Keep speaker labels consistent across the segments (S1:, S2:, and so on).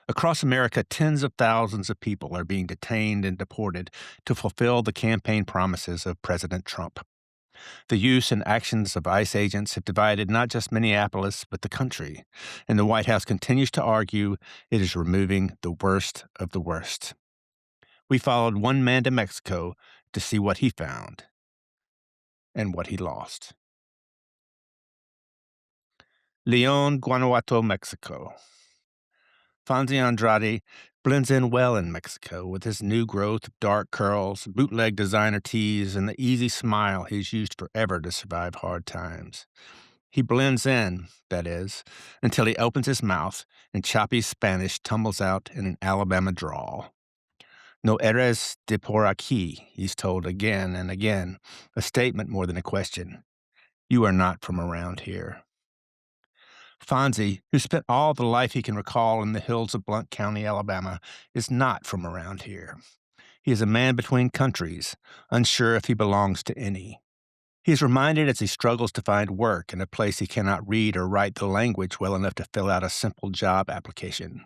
S1: Across America, tens of thousands of people are being detained and deported to fulfill the campaign promises of President Trump. The use and actions of ICE agents have divided not just Minneapolis, but the country, and the White House continues to argue it is removing the worst of the worst. We followed one man to Mexico to see what he found and what he lost. Leon, Guanajuato, Mexico. Fonzie Andrade blends in well in Mexico with his new growth of dark curls, bootleg designer tees, and the easy smile he's used forever to survive hard times. He blends in, that is, until he opens his mouth and choppy Spanish tumbles out in an Alabama drawl. No eres de por aquí, he's told again and again, a statement more than a question. You are not from around here. Fonzie, who spent all the life he can recall in the hills of Blount County, Alabama, is not from around here. He is a man between countries, unsure if he belongs to any. He is reminded as he struggles to find work in a place he cannot read or write the language well enough to fill out a simple job application.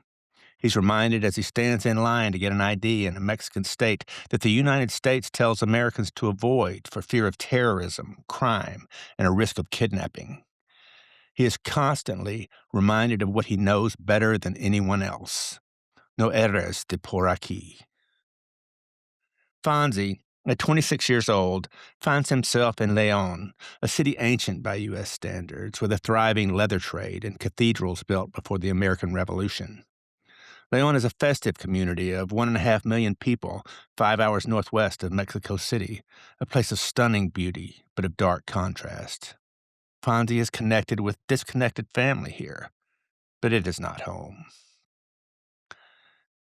S1: He's reminded as he stands in line to get an ID in a Mexican state that the United States tells Americans to avoid for fear of terrorism, crime, and a risk of kidnapping. He is constantly reminded of what he knows better than anyone else. No eres de por aquí. Fonzie, at 26 years old, finds himself in Leon, a city ancient by U.S. standards, with a thriving leather trade and cathedrals built before the American Revolution. Leon is a festive community of 1.5 million people, 5 hours northwest of Mexico City, a place of stunning beauty, but of dark contrast. Fonzie is connected with disconnected family here, but it is not home.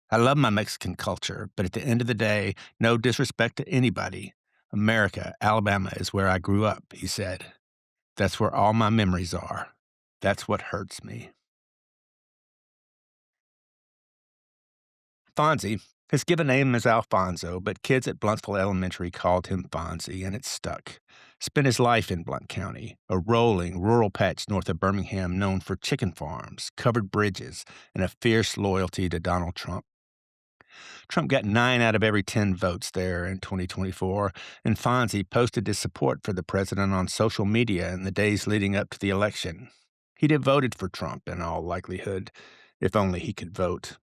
S1: I love my Mexican culture, but at the end of the day, no disrespect to anybody. America, Alabama is where I grew up, he said. That's where all my memories are. That's what hurts me. Fonzie, his given name is Alfonso, but kids at Bluntsville Elementary called him Fonzie, and it stuck. Spent his life in Blount County, a rolling rural patch north of Birmingham known for chicken farms, covered bridges, and a fierce loyalty to Donald Trump. Trump got 9 out of every 10 votes there in 2024, and Fonzie posted his support for the president on social media in the days leading up to the election. He'd have voted for Trump in all likelihood, if only he could vote.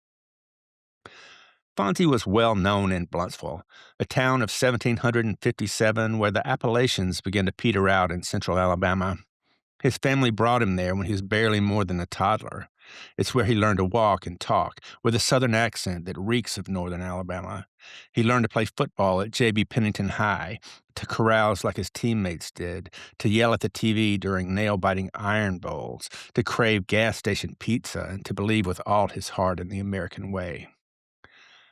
S1: Fonzie was well known in Bluntsville, a town of 1,757 where the Appalachians began to peter out in central Alabama. His family brought him there when he was barely more than a toddler. It's where he learned to walk and talk, with a southern accent that reeks of northern Alabama. He learned to play football at J.B. Pennington High, to carouse like his teammates did, to yell at the TV during nail-biting iron bowls, to crave gas station pizza, and to believe with all his heart in the American way.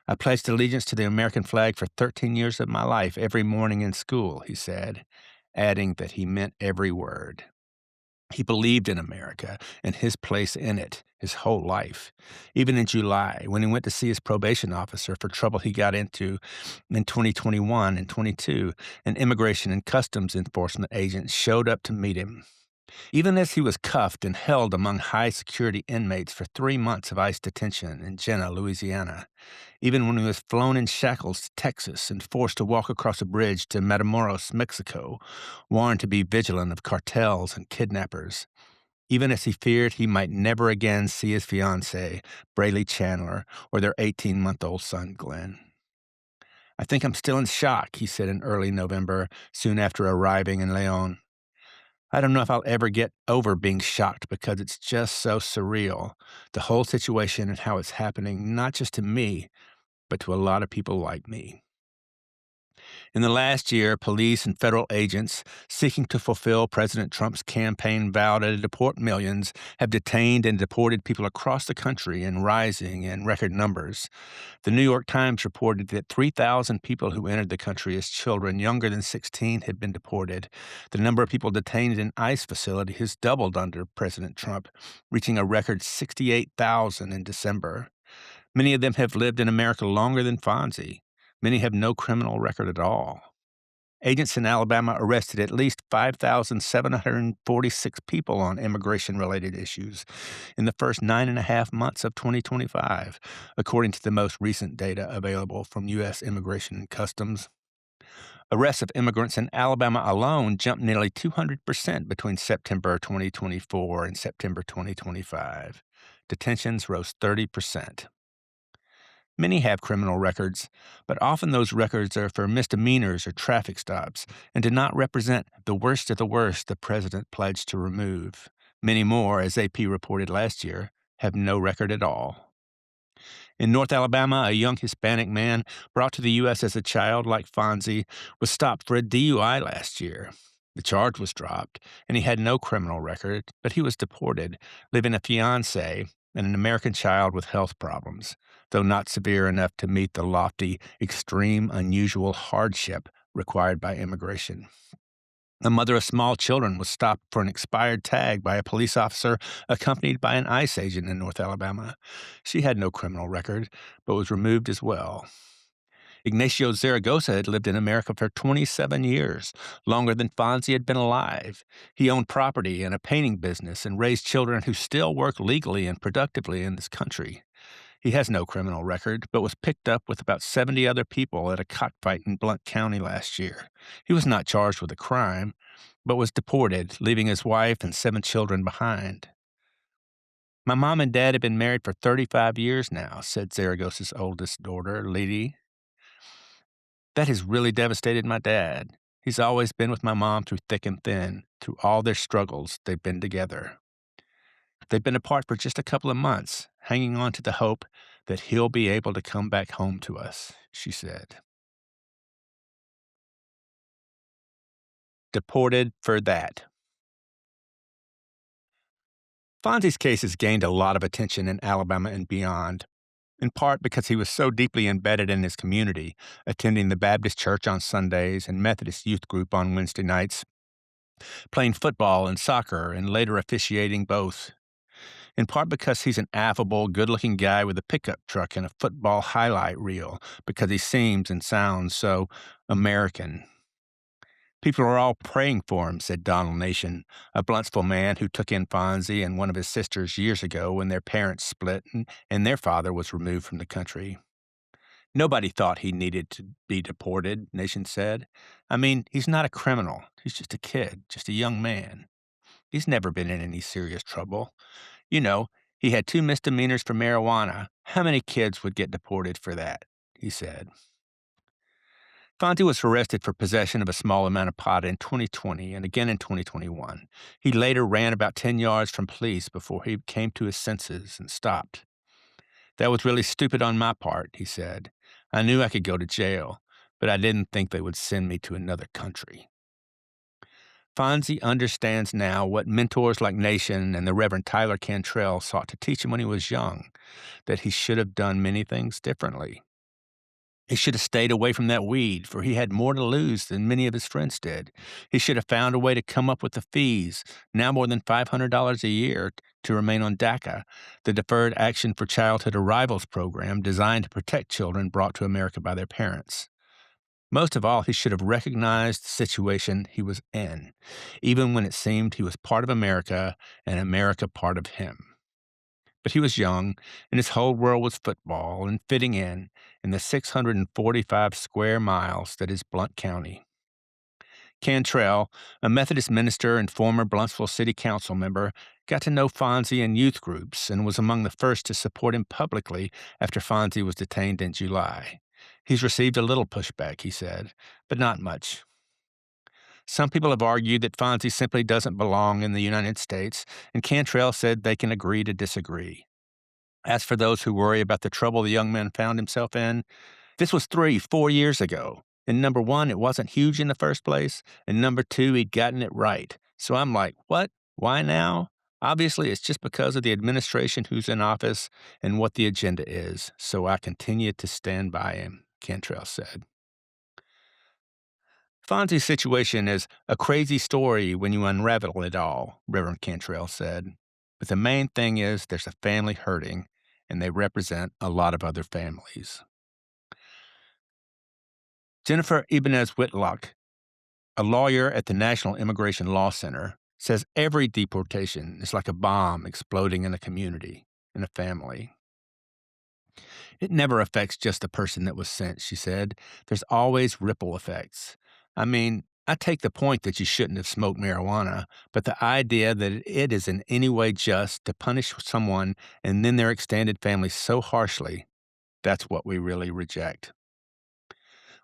S1: I pledged allegiance to the American flag for 13 years of my life every morning in school, he said, adding that he meant every word. He believed in America and his place in it his whole life. Even in July, when he went to see his probation officer for trouble he got into in 2021 and 22, an immigration and customs enforcement agent showed up to meet him. Even as he was cuffed and held among high-security inmates for 3 months of ICE detention in Jena, Louisiana, even when he was flown in shackles to Texas and forced to walk across a bridge to Matamoros, Mexico, warned to be vigilant of cartels and kidnappers, even as he feared he might never again see his fiancée, Braylee Chandler, or their 18-month-old son, Glenn. I think I'm still in shock, he said in early November, soon after arriving in Leon. I don't know if I'll ever get over being shocked because it's just so surreal, the whole situation and how it's happening, not just to me, but to a lot of people like me. In the last year, police and federal agents seeking to fulfill President Trump's campaign vow to deport millions have detained and deported people across the country in rising and record numbers. The New York Times reported that 3,000 people who entered the country as children younger than 16 had been deported. The number of people detained in ICE facilities has doubled under President Trump, reaching a record 68,000 in December. Many of them have lived in America longer than Fonzie. Many have no criminal record at all. Agents in Alabama arrested at least 5,746 people on immigration related issues in the first 9.5 months of 2025, according to the most recent data available from U.S. Immigration and Customs. Arrests of immigrants in Alabama alone jumped nearly 200% between September 2024 and September 2025. Detentions rose 30%. Many have criminal records, but often those records are for misdemeanors or traffic stops and do not represent the worst of the worst the president pledged to remove. Many more, as AP reported last year, have no record at all. In North Alabama, a young Hispanic man brought to the U.S. as a child like Fonzie was stopped for a DUI last year. The charge was dropped, and he had no criminal record, but he was deported, leaving a fiancée and an American child with health problems, though not severe enough to meet the lofty, extreme, unusual hardship required by immigration. A mother of small children was stopped for an expired tag by a police officer accompanied by an ICE agent in North Alabama. She had no criminal record, but was removed as well. Ignacio Zaragoza had lived in America for 27 years, longer than Fonzie had been alive. He owned property and a painting business and raised children who still work legally and productively in this country. He has no criminal record, but was picked up with about 70 other people at a cockfight in Blount County last year. He was not charged with a crime, but was deported, leaving his wife and 7 children behind. My mom and dad have been married for 35 years now, said Zaragoza's oldest daughter, Lady. That has really devastated my dad. He's always been with my mom through thick and thin. Through all their struggles, they've been together. They've been apart for just a couple of months, hanging on to the hope that he'll be able to come back home to us, she said. Deported for that. Fonzie's case has gained a lot of attention in Alabama and beyond, in part because he was so deeply embedded in his community, attending the Baptist church on Sundays and Methodist youth group on Wednesday nights, playing football and soccer, and later officiating both. In part because he's an affable, good-looking guy with a pickup truck and a football highlight reel, because he seems and sounds so American. People are all praying for him, said Donald Nation, a Bluntsville man who took in Fonzie and one of his sisters years ago when their parents split and their father was removed from the country. Nobody thought he needed to be deported, Nation said. I mean, he's not a criminal. He's just a kid, just a young man. He's never been in any serious trouble. You know, he had 2 misdemeanors for marijuana. How many kids would get deported for that? He said. Fonzie was arrested for possession of a small amount of pot in 2020 and again in 2021. He later ran about 10 yards from police before he came to his senses and stopped. That was really stupid on my part, he said. I knew I could go to jail, but I didn't think they would send me to another country. Fonzie understands now what mentors like Nation and the Reverend Tyler Cantrell sought to teach him when he was young, that he should have done many things differently. He should have stayed away from that weed, for he had more to lose than many of his friends did. He should have found a way to come up with the fees, now more than $500 a year, to remain on DACA, the Deferred Action for Childhood Arrivals program designed to protect children brought to America by their parents. Most of all, he should have recognized the situation he was in, even when it seemed he was part of America and America part of him. But he was young, and his whole world was football and fitting in the 645 square miles that is Blount County. Cantrell, a Methodist minister and former Bluntsville City Council member, got to know Fonzie in youth groups and was among the first to support him publicly after Fonzie was detained in July. He's received a little pushback, he said, but not much. Some people have argued that Fonzie simply doesn't belong in the United States, and Cantrell said they can agree to disagree. As for those who worry about the trouble the young man found himself in, this was 3-4 years ago. And number one, it wasn't huge in the first place, and number two, he'd gotten it right. So I'm like, what? Why now? Obviously, it's just because of the administration who's in office and what the agenda is, so I continue to stand by him, Cantrell said. Fonzie's situation is a crazy story when you unravel it all, Reverend Cantrell said. But the main thing is there's a family hurting, and they represent a lot of other families. Jennifer Ibanez Whitlock A lawyer at the National Immigration Law Center says every deportation is like a bomb exploding in a community, in a family. It never affects just the person that was sent, she said. There's always ripple effects. I mean, I take the point that you shouldn't have smoked marijuana, but the idea that it is in any way just to punish someone and then their extended family so harshly, that's what we really reject.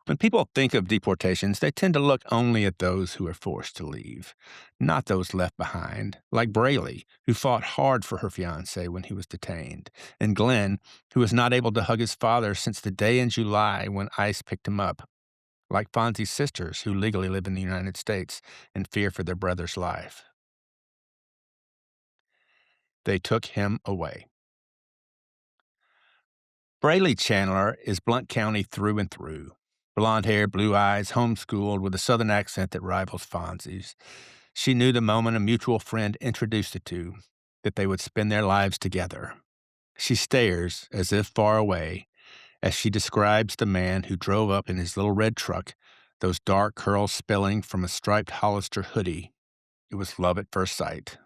S1: When people think of deportations, they tend to look only at those who are forced to leave, not those left behind, like Braley, who fought hard for her fiancé when he was detained, and Glenn, who was not able to hug his father since the day in July when ICE picked him up, like Fonzie's sisters, who legally live in the United States and fear for their brother's life. They took him away. Braley Chandler is Blount County through and through. Blonde hair, blue eyes, homeschooled with a southern accent that rivals Fonzie's. She knew the moment a mutual friend introduced the two that they would spend their lives together. She stares, as if far away, as she describes the man who drove up in his little red truck, those dark curls spilling from a striped Hollister hoodie. It was love at first sight.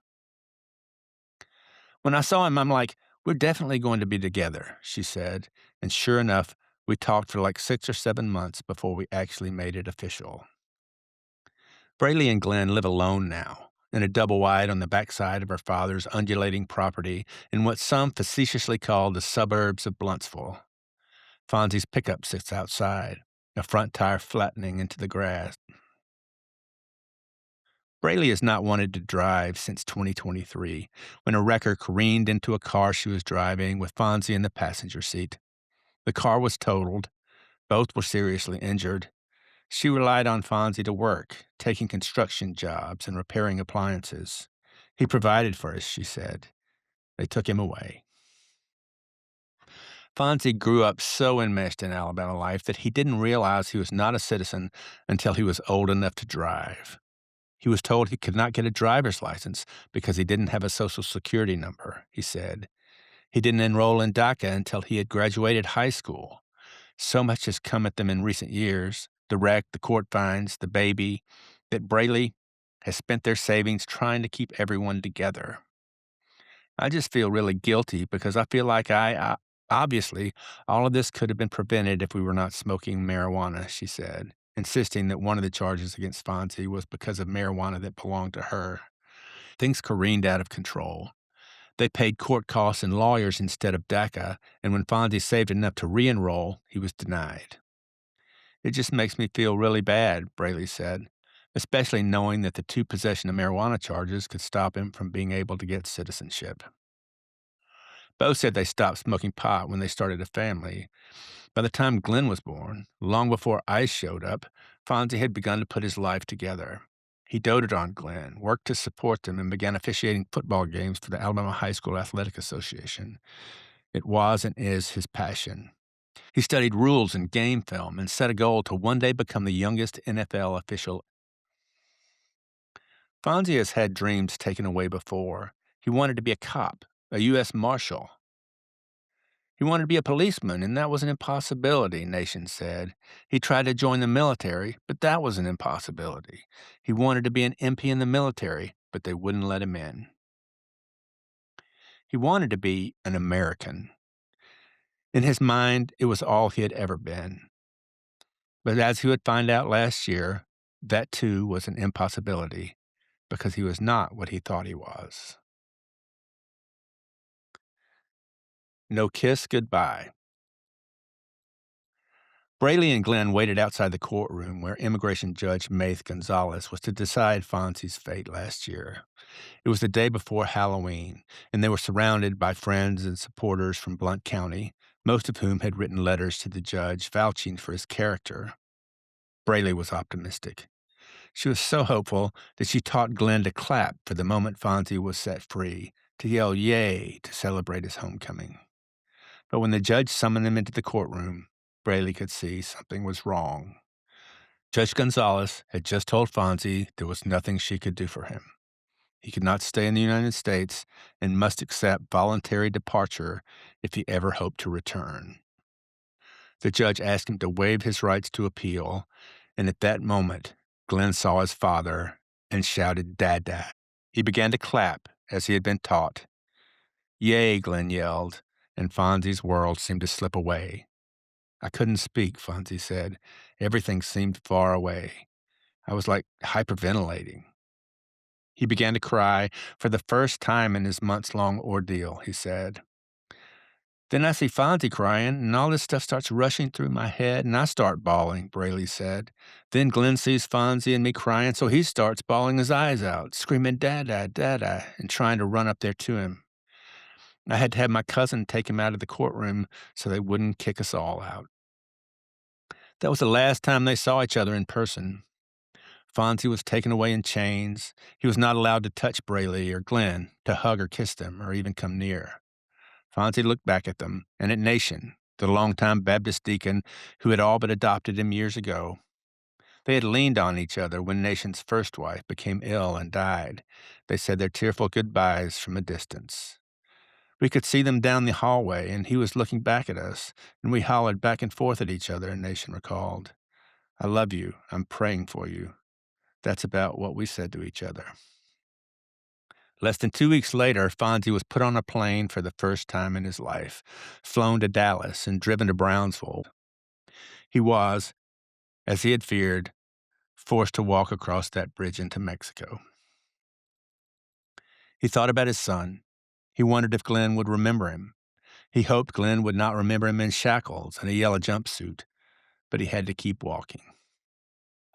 S1: When I saw him, I'm like, we're definitely going to be together, she said. And sure enough, we talked for like 6 or 7 months before we actually made it official. Braley and Glenn live alone now, in a double wide on the backside of her father's undulating property in what some facetiously call the suburbs of Bluntsville. Fonzie's pickup sits outside, a front tire flattening into the grass. Braley has not wanted to drive since 2023, when a wrecker careened into a car she was driving with Fonzie in the passenger seat. The car was totaled. Both were seriously injured. She relied on Fonzie to work, taking construction jobs and repairing appliances. He provided for us, she said. They took him away. Fonzie grew up so enmeshed in Alabama life that he didn't realize he was not a citizen until he was old enough to drive. He was told he could not get a driver's license because he didn't have a Social Security number, he said. He didn't enroll in DACA until he had graduated high school. So much has come at them in recent years, the wreck, the court fines, the baby, that Braley has spent their savings trying to keep everyone together. I just feel really guilty because I feel like obviously, all of this could have been prevented if we were not smoking marijuana, she said, insisting that one of the charges against Fonzie was because of marijuana that belonged to her. Things careened out of control. They paid court costs and lawyers instead of DACA, and when Fonzie saved enough to re-enroll, he was denied. It just makes me feel really bad, Braley said, especially knowing that the two possession of marijuana charges could stop him from being able to get citizenship. Both said they stopped smoking pot when they started a family. By the time Glenn was born, long before ICE showed up, Fonzie had begun to put his life together. He doted on Glenn, worked to support them, and began officiating football games for the Alabama High School Athletic Association. It was and is his passion. He studied rules and game film and set a goal to one day become the youngest NFL official. Fonzie has had dreams taken away before. He wanted to be a cop, a U.S. Marshal. He wanted to be a policeman, and that was an impossibility, Nation said. He tried to join the military, but that was an impossibility. He wanted to be an MP in the military, but they wouldn't let him in. He wanted to be an American. In his mind, it was all he had ever been. But as he would find out last year, that too was an impossibility because he was not what he thought he was. No kiss goodbye. Braley and Glenn waited outside the courtroom where immigration judge Maith Gonzalez was to decide Fonzie's fate last year. It was the day before Halloween, and they were surrounded by friends and supporters from Blount County, most of whom had written letters to the judge vouching for his character. Braley was optimistic. She was so hopeful that she taught Glenn to clap for the moment Fonzie was set free, to yell yay to celebrate his homecoming. But when the judge summoned them into the courtroom, Braley could see something was wrong. Judge Gonzalez had just told Fonzie there was nothing she could do for him. He could not stay in the United States and must accept voluntary departure if he ever hoped to return. The judge asked him to waive his rights to appeal, and at that moment, Glenn saw his father and shouted, "Dada." He began to clap, as he had been taught. "Yay," Glenn yelled, and Fonzie's world seemed to slip away. "I couldn't speak," Fonzie said. "Everything seemed far away. I was like hyperventilating." He began to cry for the first time in his months-long ordeal, he said. "Then I see Fonzie crying, and all this stuff starts rushing through my head, and I start bawling," Braley said. "Then Glenn sees Fonzie and me crying, so he starts bawling his eyes out, screaming, 'Dada, Dada,' and trying to run up there to him. I had to have my cousin take him out of the courtroom so they wouldn't kick us all out. That was the last time they saw each other in person. Fonzie was taken away in chains. He was not allowed to touch Braley or Glenn, to hug or kiss them, or even come near. Fonzie looked back at them, and at Nation, the longtime Baptist deacon who had all but adopted him years ago. They had leaned on each other when Nation's first wife became ill and died. They said their tearful goodbyes from a distance. We could see them down the hallway, and he was looking back at us, and we hollered back and forth at each other, Nation recalled. "I love you. I'm praying for you." That's about what we said to each other. Less than 2 weeks later, Fonzie was put on a plane for the first time in his life, flown to Dallas, and driven to Brownsville. He was, as he had feared, forced to walk across that bridge into Mexico. He thought about his son. He wondered if Glenn would remember him. He hoped Glenn would not remember him in shackles and a yellow jumpsuit, but he had to keep walking.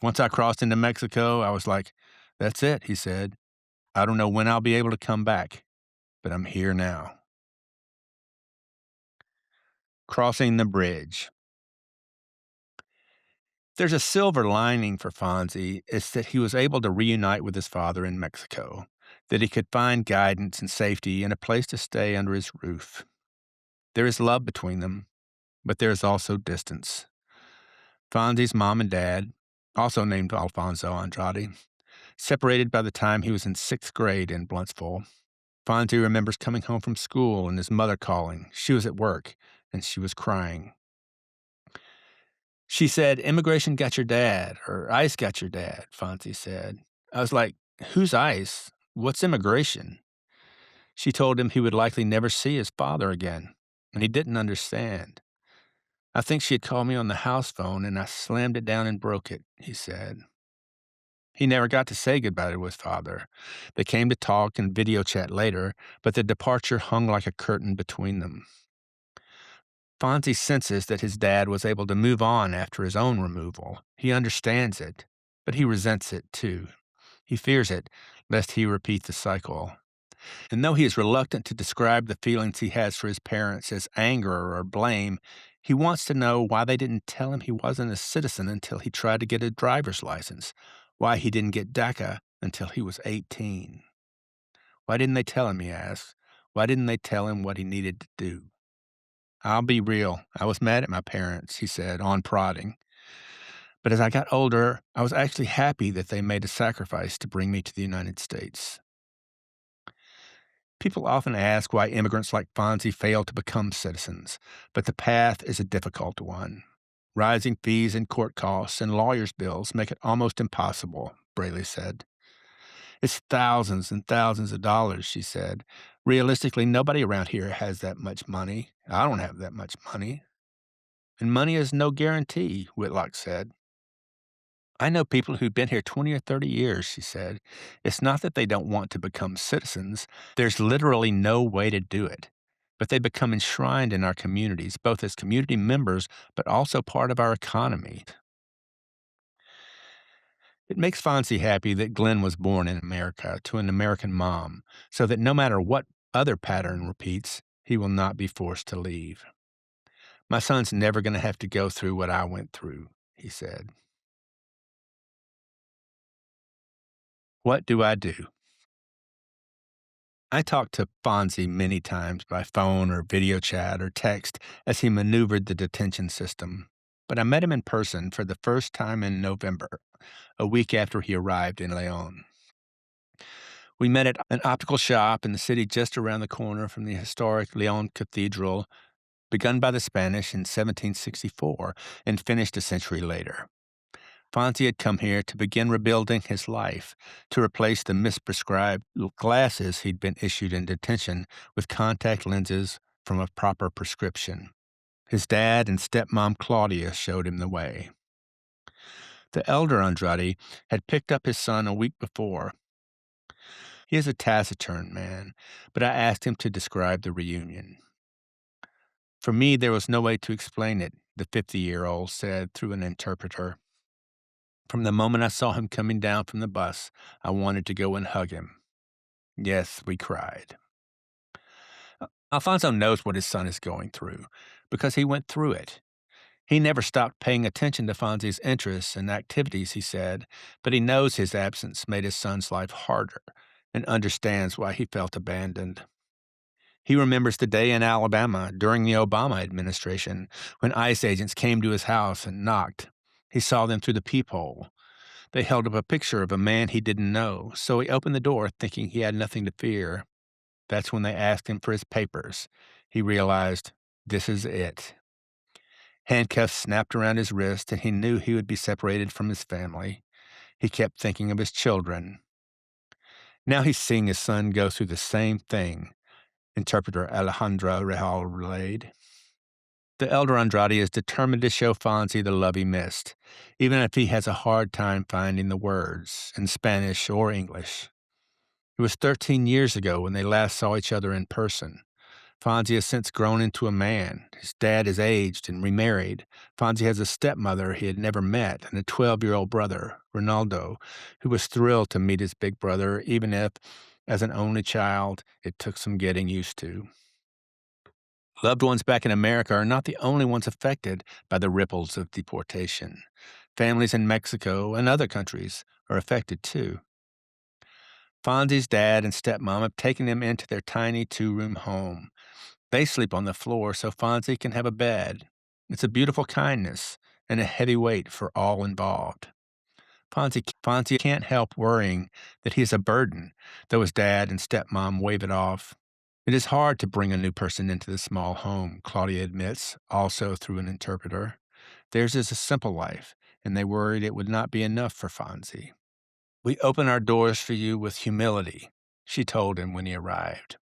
S1: Once I crossed into Mexico, I was like, "That's it," he said. "I don't know when I'll be able to come back, but I'm here now." Crossing the bridge. There's a silver lining for Fonzie. It's that he was able to reunite with his father in Mexico, that he could find guidance and safety and a place to stay under his roof. There is love between them, but there is also distance. Fonzie's mom and dad, also named Alfonso Andrade, separated by the time he was in 6th grade in Bluntsville. Fonzie remembers coming home from school and his mother calling. She was at work, and she was crying. She said, "Immigration got your dad," or "ICE got your dad," Fonzie said. I was like, "Who's ICE? What's immigration?" She told him he would likely never see his father again, and he didn't understand. "I think she had called me on the house phone, and I slammed it down and broke it," he said. He never got to say goodbye to his father. They came to talk and video chat later, but the departure hung like a curtain between them. Fonzie senses that his dad was able to move on after his own removal. He understands it, but he resents it too. He fears it, lest he repeat the cycle. And though he is reluctant to describe the feelings he has for his parents as anger or blame, he wants to know why they didn't tell him he wasn't a citizen until he tried to get a driver's license, why he didn't get DACA until he was 18. Why didn't they tell him, he asks. Why didn't they tell him what he needed to do? "I'll be real. I was mad at my parents," he said, on prodding. "But as I got older, I was actually happy that they made a sacrifice to bring me to the United States." People often ask why immigrants like Fonzie fail to become citizens, but the path is a difficult one. Rising fees and court costs and lawyers' bills make it almost impossible, Braley said. "It's thousands and thousands of dollars," she said. "Realistically, nobody around here has that much money. I don't have that much money." "And money is no guarantee," Whitlock said. "I know people who've been here 20 or 30 years," she said. "It's not that they don't want to become citizens. There's literally no way to do it. But they become enshrined in our communities, both as community members, but also part of our economy." It makes Fonzie happy that Glenn was born in America to an American mom, so that no matter what other pattern repeats, he will not be forced to leave. "My son's never going to have to go through what I went through," he said. What do I do? I talked to Fonzie many times by phone or video chat or text as he maneuvered the detention system. But I met him in person for the first time in November, a week after he arrived in Leon. We met at an optical shop in the city just around the corner from the historic Leon Cathedral, begun by the Spanish in 1764 and finished a century later. Fonzie had come here to begin rebuilding his life, to replace the misprescribed glasses he'd been issued in detention with contact lenses from a proper prescription. His dad and stepmom Claudia showed him the way. The elder Andrade had picked up his son a week before. He is a taciturn man, but I asked him to describe the reunion. For me, there was no way to explain it, the 50-year-old said through an interpreter. From the moment I saw him coming down from the bus, I wanted to go and hug him. Yes, we cried. Alfonso knows what his son is going through, because he went through it. He never stopped paying attention to Fonzie's interests and activities, he said, but he knows his absence made his son's life harder and understands why he felt abandoned. He remembers the day in Alabama during the Obama administration when ICE agents came to his house and knocked. He saw them through the peephole. They held up a picture of a man he didn't know, so he opened the door thinking he had nothing to fear. That's when they asked him for his papers. He realized, this is it. Handcuffs snapped around his wrist, and he knew he would be separated from his family. He kept thinking of his children. Now he's seeing his son go through the same thing, interpreter Alejandra Real relayed. The elder Andrade is determined to show Fonzie the love he missed, even if he has a hard time finding the words in Spanish or English. It was 13 years ago when they last saw each other in person. Fonzie has since grown into a man. His dad is aged and remarried. Fonzie has a stepmother he had never met and a 12-year-old brother, Ronaldo, who was thrilled to meet his big brother, even if, as an only child, it took some getting used to. Loved ones back in America are not the only ones affected by the ripples of deportation. Families in Mexico and other countries are affected too. Fonzie's dad and stepmom have taken him into their tiny 2-room home. They sleep on the floor so Fonzie can have a bed. It's a beautiful kindness and a heavy weight for all involved. Fonzie can't help worrying that he is a burden, though his dad and stepmom wave it off. It is hard to bring a new person into the small home, Claudia admits, also through an interpreter. Theirs is a simple life, and they worried it would not be enough for Fonzie. We open our doors for you with humility, she told him when he arrived.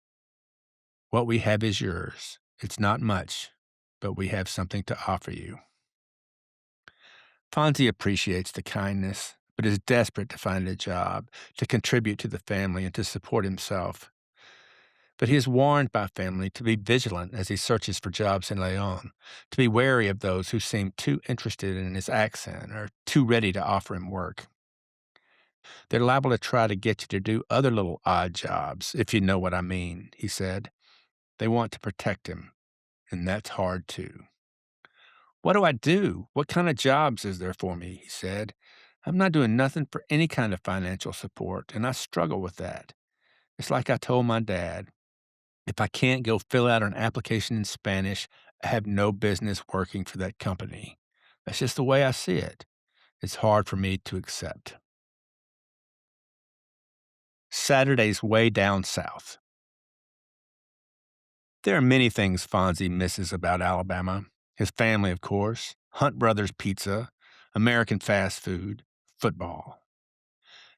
S1: What we have is yours. It's not much, but we have something to offer you. Fonzie appreciates the kindness, but is desperate to find a job, to contribute to the family, and to support himself. But he is warned by family to be vigilant as he searches for jobs in Leon, to be wary of those who seem too interested in his accent or too ready to offer him work. They're liable to try to get you to do other little odd jobs, if you know what I mean, he said. They want to protect him, and that's hard too. What do I do? What kind of jobs is there for me? He said. I'm not doing nothing for any kind of financial support, and I struggle with that. It's like I told my dad, if I can't go fill out an application in Spanish, I have no business working for that company. That's just the way I see it. It's hard for me to accept. Saturday's way down south. There are many things Fonzie misses about Alabama. His family, of course, Hunt Brothers Pizza, American fast food, football.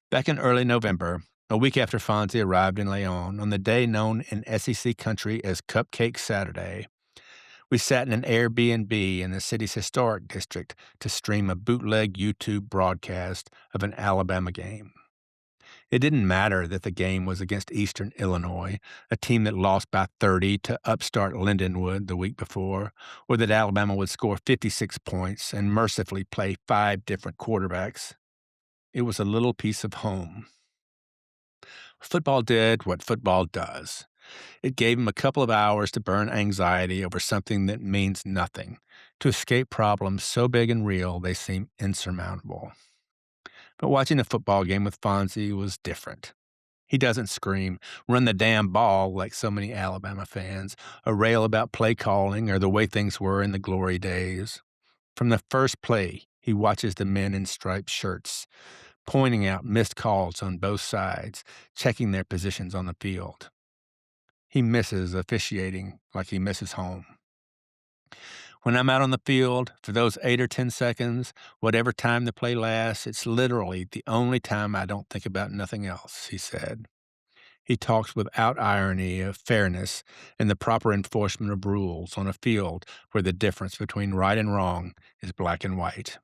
S1: Back in early November, a week after Fonzie arrived in Leon, on the day known in SEC country as Cupcake Saturday, we sat in an Airbnb in the city's historic district to stream a bootleg YouTube broadcast of an Alabama game. It didn't matter that the game was against Eastern Illinois, a team that lost by 30 to upstart Lindenwood the week before, or that Alabama would score 56 points and mercifully play 5 different quarterbacks. It was a little piece of home. Football did what football does. It gave him a couple of hours to burn anxiety over something that means nothing, to escape problems so big and real they seem insurmountable. But watching a football game with Fonzie was different. He doesn't scream, run the damn ball like so many Alabama fans, or rail about play calling or the way things were in the glory days. From the first play, he watches the men in striped shirts, pointing out missed calls on both sides, checking their positions on the field. He misses officiating like he misses home. When I'm out on the field for those 8 or 10 seconds, whatever time the play lasts, it's literally the only time I don't think about nothing else," he said. He talks without irony of fairness and the proper enforcement of rules on a field where the difference between right and wrong is black and white.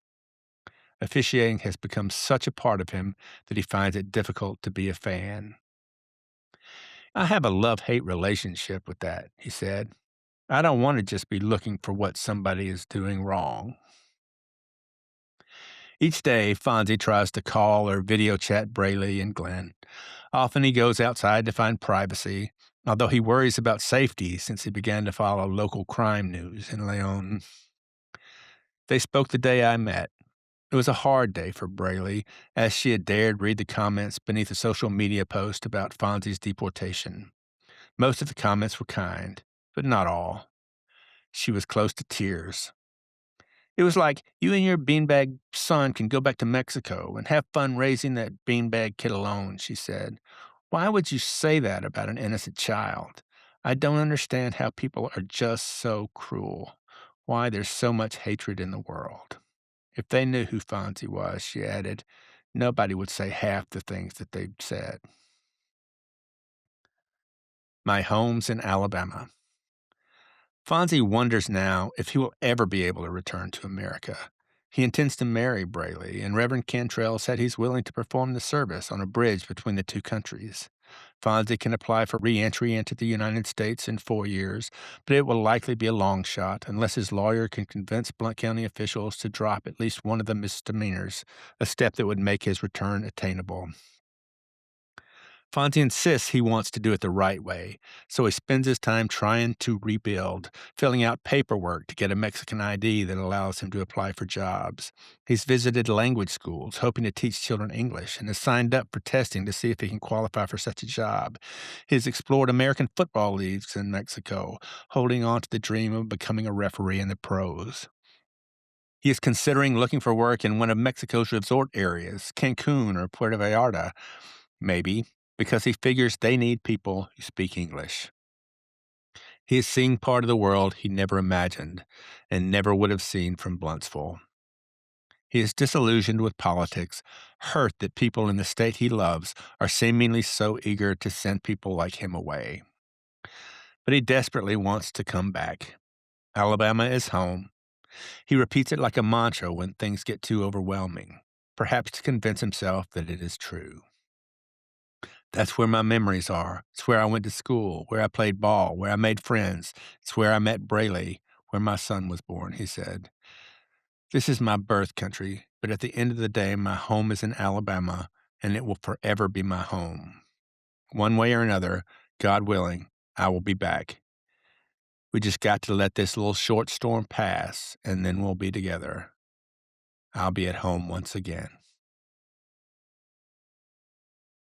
S1: Officiating has become such a part of him that he finds it difficult to be a fan. "I have a love-hate relationship with that," he said. "I don't want to just be looking for what somebody is doing wrong." Each day, Fonzie tries to call or video chat Brayley and Glenn. Often he goes outside to find privacy, although he worries about safety since he began to follow local crime news in Leon. They spoke the day I met. It was a hard day for Brayley, as she had dared read the comments beneath a social media post about Fonzie's deportation. Most of the comments were kind, but not all. She was close to tears. "It was like, you and your beanbag son can go back to Mexico and have fun raising that beanbag kid alone," she said. "Why would you say that about an innocent child? I don't understand how people are just so cruel. Why there's so much hatred in the world." If they knew who Fonzie was, she added, nobody would say half the things that they'd said. My home's in Alabama. Fonzie wonders now if he will ever be able to return to America. He intends to marry Brayley, and Reverend Cantrell said he's willing to perform the service on a bridge between the two countries. Fonzie can apply for re-entry into the United States in 4 years, but it will likely be a long shot unless his lawyer can convince Blount County officials to drop at least one of the misdemeanors, a step that would make his return attainable. Fonzie insists he wants to do it the right way, so he spends his time trying to rebuild, filling out paperwork to get a Mexican ID that allows him to apply for jobs. He's visited language schools, hoping to teach children English, and has signed up for testing to see if he can qualify for such a job. He's explored American football leagues in Mexico, holding on to the dream of becoming a referee in the pros. He is considering looking for work in one of Mexico's resort areas, Cancun or Puerto Vallarta, maybe, because he figures they need people who speak English. He is seeing part of the world he never imagined and never would have seen from Bluntsville. He is disillusioned with politics, hurt that people in the state he loves are seemingly so eager to send people like him away. But he desperately wants to come back. Alabama is home. He repeats it like a mantra when things get too overwhelming, perhaps to convince himself that it is true. "That's where my memories are. It's where I went to school, where I played ball, where I made friends. It's where I met Brayley, where my son was born," he said. "This is my birth country, but at the end of the day, my home is in Alabama, and it will forever be my home. One way or another, God willing, I will be back. We just got to let this little short storm pass, and then we'll be together. I'll be at home once again."